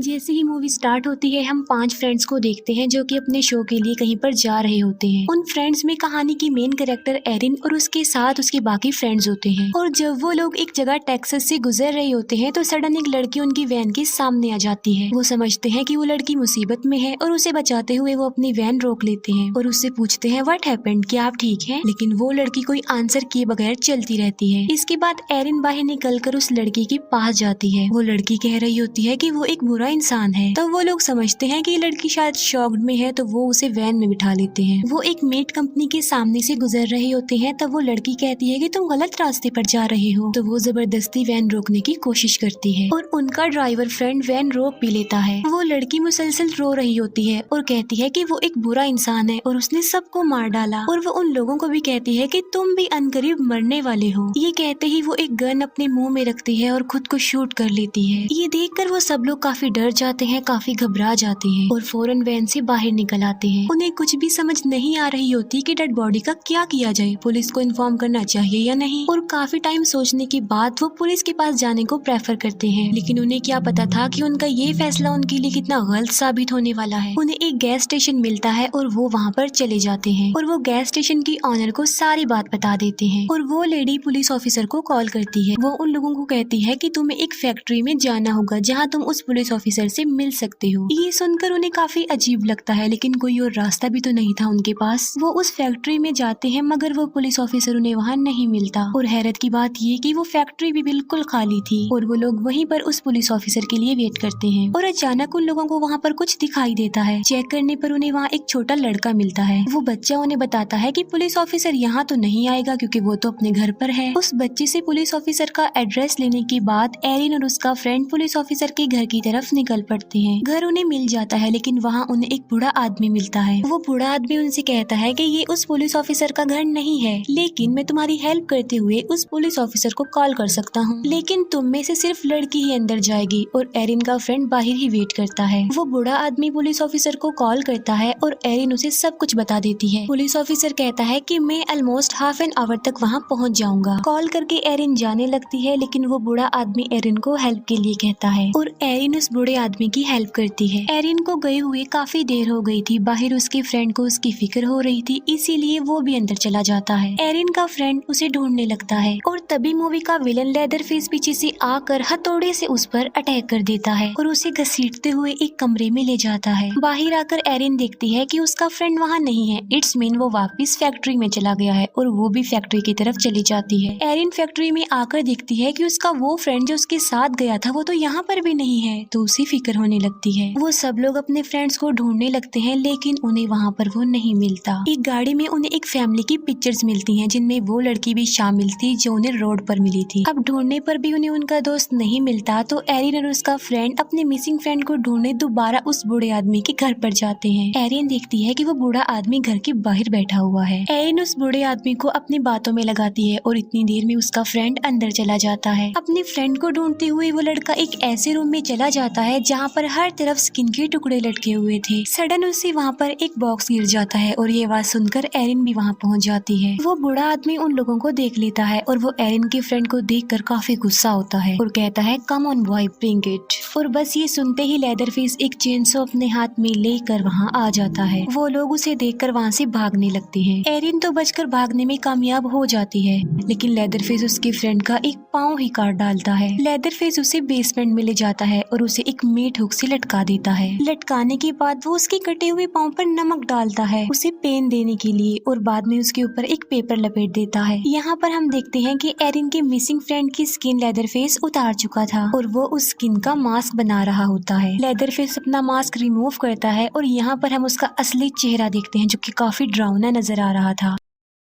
जैसे ही movie start होती है हम 5 फ्रेंड्स को देखते हैं जो कि अपने शो के लिए कहीं पर जा रहे होते हैं। उन फ्रेंड्स में कहानी की मेन कैरेक्टर एरिन और उसके साथ उसके बाकी फ्रेंड्स होते हैं। और जब वो लोग एक जगह टेक्सास से गुजर रहे होते हैं तो सडन एक लड़की उनकी वैन के सामने आ जाती है। वो समझते हैं कि वो लड़की मुसीबत में है और उसे बचाते हुए वो अपनी वैन रोक लेते हैं और उससे पूछते हैं व्हाट हैपेंड, क्या आप ठीक हैं? लेकिन वो लड़की कोई आंसर किए बगैर चलती रहती है। इसके बाद एरिन बाहर निकलकर उस लड़की के पास जाती है। वो लड़की कह रही होती है कि वो एक बुरा इंसान है। तो वो लोग समझते हैं कि लड़की शायद शॉक्ड में है तो वो उसे वैन में बिठा लेते हैं। वो एक मीट कंपनी के सामने से गुजर रहे होते हैं तब वो लड़की कहती है कि तुम गलत रास्ते पर जा रहे हो। तो वो जबरदस्ती वैन रोकने की कोशिश करती है और उनका ड्राइवर फ्रेंड वैन रोक भी लेता है। वो लड़की मुसलसल रो रही होती है और कहती है कि वो एक बुरा इंसान है और उसने सबको मार डाला। और वो उन लोगों को भी कहती है कि तुम भी अनकरीब मरने वाले हो। ये कहते ही वो एक गन अपने मुंह में रखती है और खुद को शूट कर लेती है। ये देखकर वो सब लोग काफी डर जाते हैं, काफी घबरा जाते हैं और फौरन वैन से बाहर निकल आते हैं। उन्हें कुछ भी समझ नहीं आ रही होती कि डेड बॉडी का क्या किया जाए, पुलिस को इन्फॉर्म करना चाहिए या नहीं। और काफी टाइम सोचने के बाद वो पुलिस के पास जाने को प्रेफर करते हैं। लेकिन उन्हें क्या पता था कि उनका ये फैसला उनके लिए कितना गलत साबित होने वाला है। उन्हें एक गैस स्टेशन मिलता है और वो वहाँ पर चले जाते हैं और वो गैस स्टेशन की ऑनर को सारी बात बता देते हैं। और वो लेडी पुलिस ऑफिसर को कॉल करती है। वो उन लोगों को कहती है कि तुम्हें एक फैक्ट्री में जाना होगा जहाँ तुम उस पुलिस ऑफिसर से मिल सकते हो। ये सुनकर उन्हें काफी अजीब लगता है लेकिन कोई और रास्ता भी तो नहीं था उनके पास। वो उस फैक्ट्री में जाते हैं मगर वो पुलिस ऑफिसर उन्हें वहाँ नहीं मिलता। और हैरत की बात ये कि वो फैक्ट्री भी बिल्कुल खाली थी और वो लोग वहीं पर उस पुलिस ऑफिसर के लिए वेट करते हैं। और अचानक उन लोगों को वहाँ पर कुछ दिखाई देता है। चेक करने पर उन्हें वहाँ एक छोटा लड़का मिलता है। वो बच्चा उन्हें बताता है कि पुलिस ऑफिसर यहाँ तो नहीं आएगा क्योंकि वो तो अपने घर पर है। उस बच्चे से पुलिस ऑफिसर का एड्रेस लेने के बाद एरिन और उसका फ्रेंड पुलिस ऑफिसर के घर की तरफ निकल पड़ते हैं। घर उन्हें मिल जाता है लेकिन वहाँ उन्हें एक बूढ़ा आदमी मिलता है। वो बूढ़ा आदमी उनसे कहता है कि ये उस पुलिस ऑफिसर का घर नहीं है लेकिन मैं तुम्हारी हेल्प करते हुए उस पुलिस ऑफिसर को कॉल कर सकता हूँ, लेकिन तुम में से सिर्फ लड़की ही अंदर जाएगी। और एरिन का फ्रेंड बाहर ही वेट करता है। वो बूढ़ा आदमी पुलिस ऑफिसर को कॉल करता है और एरिन उसे सब कुछ बता देती है। पुलिस ऑफिसर कहता है कि मैं ऑलमोस्ट हाफ एन आवर तक वहाँ पहुँच जाऊंगा। कॉल करके एरिन जाने लगती है लेकिन वो बूढ़ा आदमी एरिन को हेल्प के लिए कहता है और एरिन उस बूढ़े आदमी की हेल्प करती है। एरिन को गए हुए काफी देर हो गई थी। बाहर उसके फ्रेंड को उसकी फिक्र हो रही थी, इसीलिए वो भी अंदर चला जाता है। एरिन का फ्रेंड उसे ढूंढने लगता है और तभी मूवी का विलन लेदरफेस पीछे से आकर हथौड़े से उस पर अटैक कर देता है और उसे घसीटते हुए एक कमरे में ले जाता है। बाहर आकर एरिन देखती है कि उसका फ्रेंड वहाँ नहीं है। इट्स मीन वो वापस फैक्ट्री में चला गया है और वो भी फैक्ट्री की तरफ चली जाती है। एरिन फैक्ट्री में आकर देखती है कि उसका वो फ्रेंड जो उसके साथ गया था वो तो यहाँ पर भी नहीं है, तो उसे फिक्र होने लगती है। वो सब लोग अपने फ्रेंड्स को ढूंढने लगते हैं लेकिन उन्हें वहाँ पर वो नहीं मिलता। एक गाड़ी में उन्हें एक फैमिली की पिक्चर्स मिलती हैं जिनमें वो लड़की भी शामिल थी जो उन्हें रोड पर मिली थी। अब ढूंढने पर भी उन्हें उनका दोस्त नहीं मिलता तो एरिन और उसका फ्रेंड अपने मिसिंग फ्रेंड को ढूंढने दोबारा उस बूढ़े आदमी के घर पर जाते हैं। एरिन देखती है कि वो बूढ़ा आदमी घर के बाहर बैठा हुआ है। एरिन उस बूढ़े आदमी को अपनी बातों में लगाती है और इतनी देर में उसका फ्रेंड अंदर चला जाता है। अपने फ्रेंड को ढूंढते हुए वो लड़का एक ऐसे रूम में चला जाता है जहाँ पर हर तरफ स्किन के टुकड़े लटके हुए थे। सडन उसे वहाँ पर एक बॉक्स गिर जाता है और ये आवाज सुनकर एरिन भी वहाँ पहुँच जाती है। वो बूढ़ा आदमी उन लोगों को देख लेता है और वो एरिन के फ्रेंड को देखकर काफी गुस्सा होता है और कहता है come on boy bring it. और बस ये सुनते ही लेदरफेस एक चेनसो अपने हाथ में लेकर वहाँ आ जाता है। वो लोग उसे देखकर वहाँ से भागने लगते हैं। एरिन तो बचकर भागने में कामयाब हो जाती है लेकिन लेदरफेस उसके फ्रेंड का एक पाँव ही काट डालता है। लेदरफेस उसे बेसमेंट में ले जाता है और उसे एक मीट हुक से लटका देता है। लटकाने के बाद वो उसके कटे हुए पाँव पर नमक डालता है उसे पेन देने के लिए और बाद में उसके ऊपर एक पेपर लपेट देता है। यहाँ पर हम देखते हैं कि एरिन के मिसिंग फ्रेंड की स्किन लेदरफेस उतार चुका था और वो उस स्किन का मास्क बना रहा होता है। लेदरफेस अपना मास्क रिमूव करता है और यहाँ पर हम उसका असली चेहरा देखते हैं जो कि काफी डरावना नजर आ रहा था।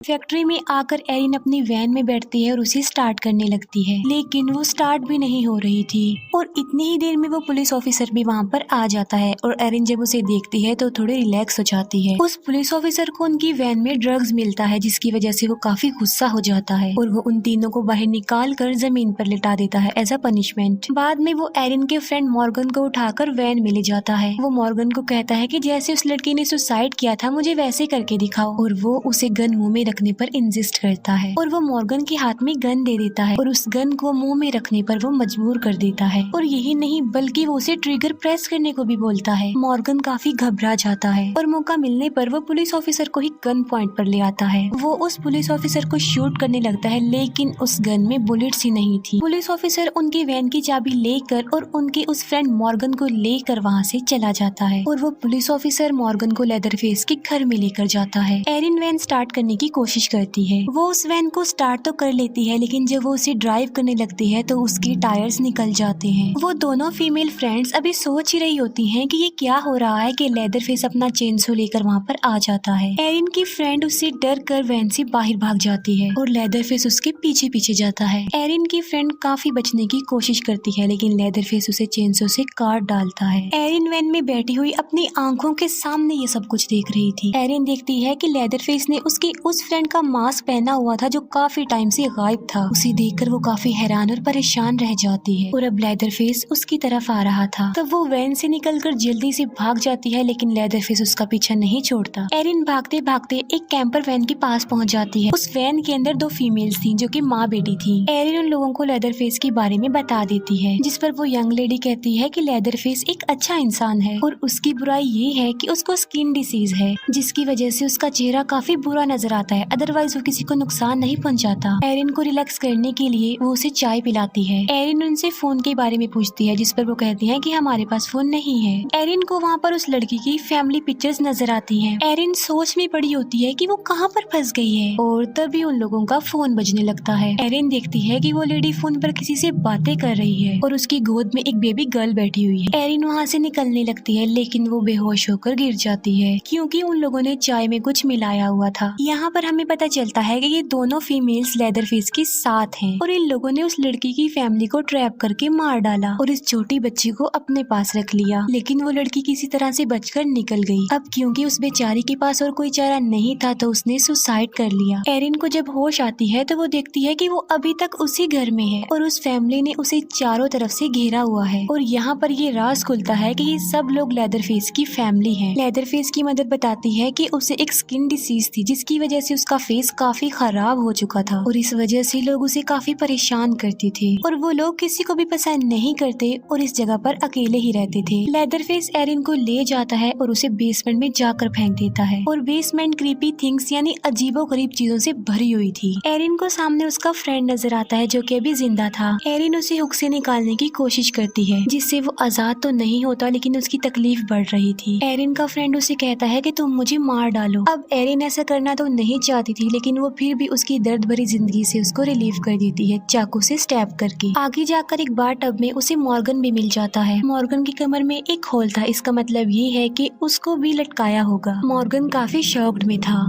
फैक्ट्री में आकर एरिन अपनी वैन में बैठती है और उसे स्टार्ट करने लगती है लेकिन वो स्टार्ट भी नहीं हो रही थी और इतनी ही देर में वो पुलिस ऑफिसर भी वहाँ पर आ जाता है और एरिन जब उसे देखती है तो थोड़ी रिलैक्स हो जाती है। उस पुलिस ऑफिसर को उनकी वैन में ड्रग्स मिलता है जिसकी वजह से वो काफी गुस्सा हो जाता है और वो उन तीनों को बाहर निकाल कर जमीन पर लिटा देता है एज अ पनिशमेंट। बाद में वो एरिन के फ्रेंड मॉर्गन को उठाकर वैन में ले जाता है। वो मॉर्गन को कहता है कि जैसे उस लड़की ने सुसाइड किया था मुझे वैसे करके दिखाओ और वो उसे गन मुंह में रखने पर इंसिस्ट करता है और वो मॉर्गन के हाथ में गन दे देता है और उस गन को मुंह में रखने पर वो मजबूर कर देता है। और यही नहीं बल्कि वो उसे ट्रिगर प्रेस करने को भी बोलता है। मॉर्गन काफी घबरा जाता है और मौका मिलने पर वो पुलिस ऑफिसर को ही गन पॉइंट पर ले आता है। वो उस पुलिस ऑफिसर को शूट करने लगता है लेकिन उस गन में बुलेट्स ही नहीं थी। पुलिस ऑफिसर उनकी वैन की चाबी लेकर और उनके उस फ्रेंड मॉर्गन को लेकर वहाँ से चला जाता है और वो पुलिस ऑफिसर मॉर्गन को लेदरफेस के घर में लेकर जाता है। एरिन वैन स्टार्ट करने की कोशिश करती है। वो उस वैन को स्टार्ट तो कर लेती है लेकिन जब वो उसे ड्राइव करने लगती है तो उसके टायर्स निकल जाते हैं। वो दोनों फीमेल फ्रेंड्स अभी सोच ही रही होती हैं कि ये क्या हो रहा है कि लेदरफेस अपना चेनसो लेकर वहाँ पर आ जाता है। एरिन की फ्रेंड उससे डर कर वैन से बाहर भाग जाती है और लेदरफेस उसके पीछे पीछे जाता है। एरिन की फ्रेंड काफी बचने की कोशिश करती है लेकिन लेदरफेस उसे चेनसो से काट डालता है। एरिन वैन में बैठी हुई अपनी आंखों के सामने ये सब कुछ देख रही थी। एरिन देखती है कि लेदरफेस ने उसकी उस फ्रेंड का मास्क पहना हुआ था जो काफी टाइम से गायब था। उसे देखकर वो काफी हैरान और परेशान रह जाती है और अब लेदरफेस उसकी तरफ आ रहा था। तब वो वैन से निकलकर जल्दी से भाग जाती है लेकिन लेदरफेस उसका पीछा नहीं छोड़ता। एरिन भागते भागते एक कैंपर वैन के पास पहुंच जाती है। उस वैन के अंदर दो फीमेल्स थी जो कि माँ बेटी थी। एरिन उन लोगों को लेदरफेस के बारे में बता देती है जिस पर वो यंग लेडी कहती है कि लेदरफेस एक अच्छा इंसान है और उसकी बुराई ये है कि उसको स्किन डिसीज है जिसकी वजह से उसका चेहरा काफी बुरा नजर आता है, अदरवाइज वो किसी को नुकसान नहीं पहुंचाता। एरिन को रिलैक्स करने के लिए वो उसे चाय पिलाती है। एरिन उनसे फोन के बारे में पूछती है जिस पर वो कहती है कि हमारे पास फोन नहीं है। एरिन को वहाँ पर उस लड़की की फैमिली पिक्चर्स नजर आती हैं। एरिन सोच में पड़ी होती है कि वो कहाँ पर फंस गई है और तभी उन लोगों का फोन बजने लगता है। एरिन देखती है कि वो लेडी फोन पर किसी से बातें कर रही है और उसकी गोद में एक बेबी गर्ल बैठी हुई है। एरिन वहाँ से निकलने लगती है लेकिन वो बेहोश होकर गिर जाती है क्योंकि उन लोगों ने चाय में कुछ मिलाया हुआ था। यहाँ पर हमें पता चलता है कि ये दोनों फीमेल्स लेदरफेस के साथ हैं और इन लोगों ने उस लड़की की फैमिली को ट्रैप करके मार डाला और इस छोटी बच्ची को अपने पास रख लिया। लेकिन वो लड़की किसी तरह से बचकर निकल गई। अब क्योंकि उस बेचारी के पास और कोई चारा नहीं था तो उसने सुसाइड कर लिया। एरिन को जब होश आती है तो वो देखती है कि वो अभी तक उसी घर में है और उस फैमिली ने उसे चारों तरफ से घेरा हुआ है और यहाँ पर ये राज खुलता है कि ये सब लोग लेदरफेस की फैमिली है। लेदरफेस की मदर बताती है कि उसे एक स्किन डिसीज थी जिसकी वजह से उसका फेस काफी खराब हो चुका था और इस वजह से लोग उसे काफी परेशान करते थे और वो लोग किसी को भी पसंद नहीं करते और इस जगह पर अकेले ही रहते थे। लेदरफेस एरिन को ले जाता है और उसे बेसमेंट में जाकर फेंक देता है और बेसमेंट क्रीपी थिंग्स यानी अजीबो गरीब चीजों से भरी हुई थी। एरिन को सामने उसका फ्रेंड नजर आता है जो कि अभी जिंदा था। एरिन उसे हुक से निकालने की कोशिश करती है जिससे वो आजाद तो नहीं होता लेकिन उसकी तकलीफ बढ़ रही थी। एरिन का फ्रेंड उसे कहता है कि तुम मुझे मार डालो। अब एरिन ऐसा करना तो नहीं चाहती थी लेकिन वो फिर भी उसकी दर्द भरी जिंदगी से उसको रिलीव कर देती है चाकू से स्टैब करके। आगे जाकर एक बार टब में उसे मॉर्गन भी मिल जाता है। मॉर्गन की कमर में एक होल था, इसका मतलब ये है कि उसको भी लटकाया होगा। मॉर्गन काफी शॉक्ड में था।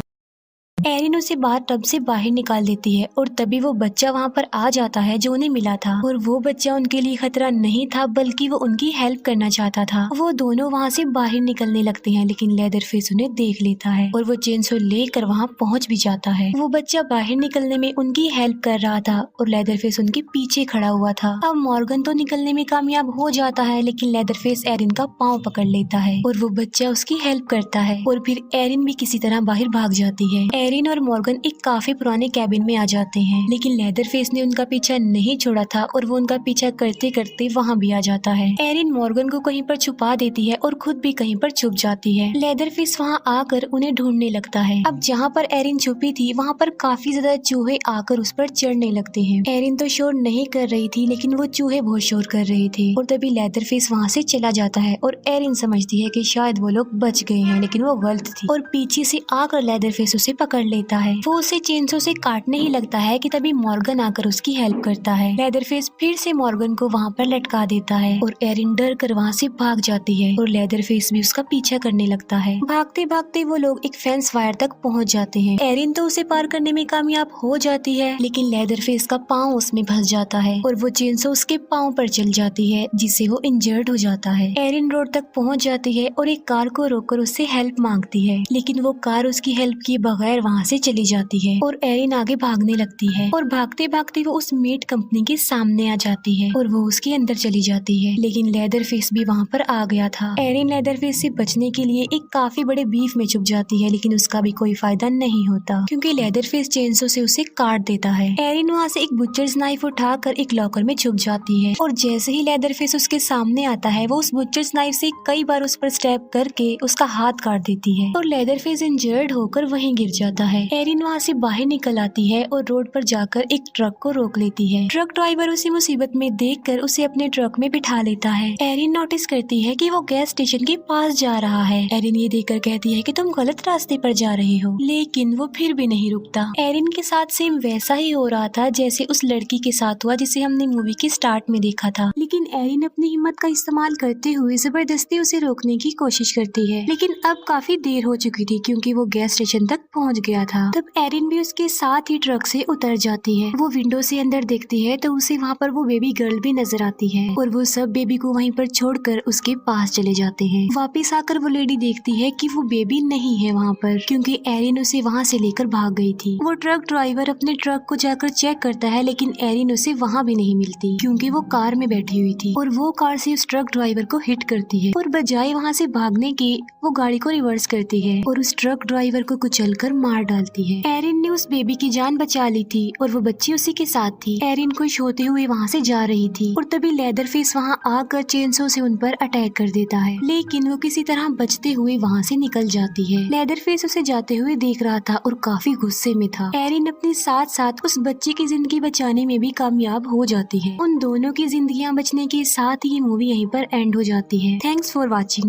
एरिन उसे टब से बाहर निकाल देती है और तभी वो बच्चा वहाँ पर आ जाता है जो उन्हें मिला था और वो बच्चा उनके लिए खतरा नहीं था बल्कि वो उनकी हेल्प करना चाहता था। वो दोनों वहाँ से बाहर निकलने लगते हैं लेकिन लेदरफेस उन्हें देख लेता है और वो चेनसो लेकर वहाँ पहुँच भी जाता है। वो बच्चा बाहर निकलने में उनकी हेल्प कर रहा था और लेदरफेस उनके पीछे खड़ा हुआ था। अब मॉर्गन तो निकलने में कामयाब हो जाता है लेकिन लेदरफेस एरिन का पाँव पकड़ लेता है और वो बच्चा उसकी हेल्प करता है और फिर एरिन भी किसी तरह बाहर भाग जाती है। एरिन और मॉर्गन एक काफी पुराने कैबिन में आ जाते हैं लेकिन लेदरफेस ने उनका पीछा नहीं छोड़ा था और वो उनका पीछा करते करते वहाँ भी आ जाता है। एरिन मॉर्गन को कहीं पर छुपा देती है और खुद भी कहीं पर छुप जाती है। लेदरफेस वहाँ आकर उन्हें ढूंढने लगता है। अब जहाँ पर एरिन छुपी थी वहाँ पर काफी ज्यादा चूहे आकर उस पर चढ़ने लगते हैं। एरिन तो शोर नहीं कर रही थी लेकिन वो चूहे बहुत शोर कर रहे थे और तभी लेदरफेस वहाँ से चला जाता है और एरिन समझती है कि शायद वो लोग बच गए हैं लेकिन वो गलत थी और पीछे से आकर लेदरफेस उसे पकड़ लेता है। वो उसे चेनसो से काटने ही लगता है कि तभी मॉर्गन आकर उसकी हेल्प करता है। लेदरफेस फिर से मॉर्गन को वहाँ पर लटका देता है और एरिन डर कर वहाँ से भाग जाती है और लेदरफेस भी उसका पीछा करने लगता है। भागते भागते वो लोग एक फेंस वायर तक पहुँच जाते हैं। एरिन तो उसे पार करने में कामयाब हो जाती है लेकिन लेदरफेस का पाँव उसमें फंस जाता है और वो चेनसो उसके पाँव पर चल जाती है जिससे वो इंजर्ड हो जाता है। एरिन रोड तक पहुँच जाती है और एक कार को रोककर उससे हेल्प मांगती है लेकिन वो कार उसकी हेल्प किए बगैर वहाँ से चली जाती है और एरिन आगे भागने लगती है और भागते भागते वो उस मीट कंपनी के सामने आ जाती है और वो उसके अंदर चली जाती है, लेकिन लेदरफेस भी वहाँ पर आ गया था। एरिन लेदरफेस से बचने के लिए एक काफी बड़े बीफ में छुप जाती है, लेकिन उसका भी कोई फायदा नहीं होता क्योंकि लेदरफेस चेंसो से उसे काट देता है। एरिन वहाँ से एक बुचर्स नाइफ उठाकर एक लॉकर में छुप जाती है और जैसे ही लेदरफेस उसके सामने आता है वो उस बुचर्स नाइफ से कई बार उस पर स्टैब करके उसका हाथ काट देती है और लेदरफेस इंजर्ड होकर वहीं गिर जाता है। एरिन वहाँ से बाहर निकल आती है और रोड पर जाकर एक ट्रक को रोक लेती है। ट्रक ड्राइवर उसे मुसीबत में देखकर उसे अपने ट्रक में बिठा लेता है। एरिन नोटिस करती है कि वो गैस स्टेशन के पास जा रहा है। एरिन ये देखकर कहती है कि तुम गलत रास्ते पर जा रहे हो, लेकिन वो फिर भी नहीं रुकता। एरिन के साथ सेम वैसा ही हो रहा था जैसे उस लड़की के साथ हुआ जिसे हमने मूवी के स्टार्ट में देखा था, लेकिन एरिन अपनी हिम्मत का इस्तेमाल करते हुए जबरदस्ती उसे रोकने की कोशिश करती है, लेकिन अब काफी देर हो चुकी थी क्योंकि वो गैस स्टेशन तक पहुंच गया था। तब एरिन भी उसके साथ ही ट्रक से उतर जाती है। वो विंडो से अंदर देखती है तो उसे वहाँ पर वो बेबी गर्ल भी नजर आती है और वो सब बेबी को वहीं पर छोड़कर उसके पास चले जाते हैं। वापस आकर वो लेडी देखती है कि वो बेबी नहीं है वहाँ पर क्योंकि एरिन उसे वहाँ से लेकर भाग गई थी। वो ट्रक ड्राइवर अपने ट्रक को जाकर चेक करता है, लेकिन एरिन उसे वहाँ भी नहीं मिलती क्योंकि वो कार में बैठी हुई थी और वो कार से उस ट्रक ड्राइवर को हिट करती है और बजाय वहाँ से भागने के वो गाड़ी को रिवर्स करती है और उस ट्रक ड्राइवर को कुचलकर मार डालती है। एरिन ने उस बेबी की जान बचा ली थी और वो बच्ची उसी के साथ थी। एरिन खुश होते हुए वहाँ से जा रही थी और तभी लेदरफेस वहाँ आकर चेनसो से उन पर अटैक कर देता है, लेकिन वो किसी तरह बचते हुए वहाँ से निकल जाती है। लेदरफेस उसे जाते हुए देख रहा था और काफी गुस्से में था। एरिन अपने साथ साथ उस बच्ची की जिंदगी बचाने में भी कामयाब हो जाती है। उन दोनों की जिंदगियां बचने के साथ ही मूवी यहीं पर एंड हो जाती है। Thanks for watching.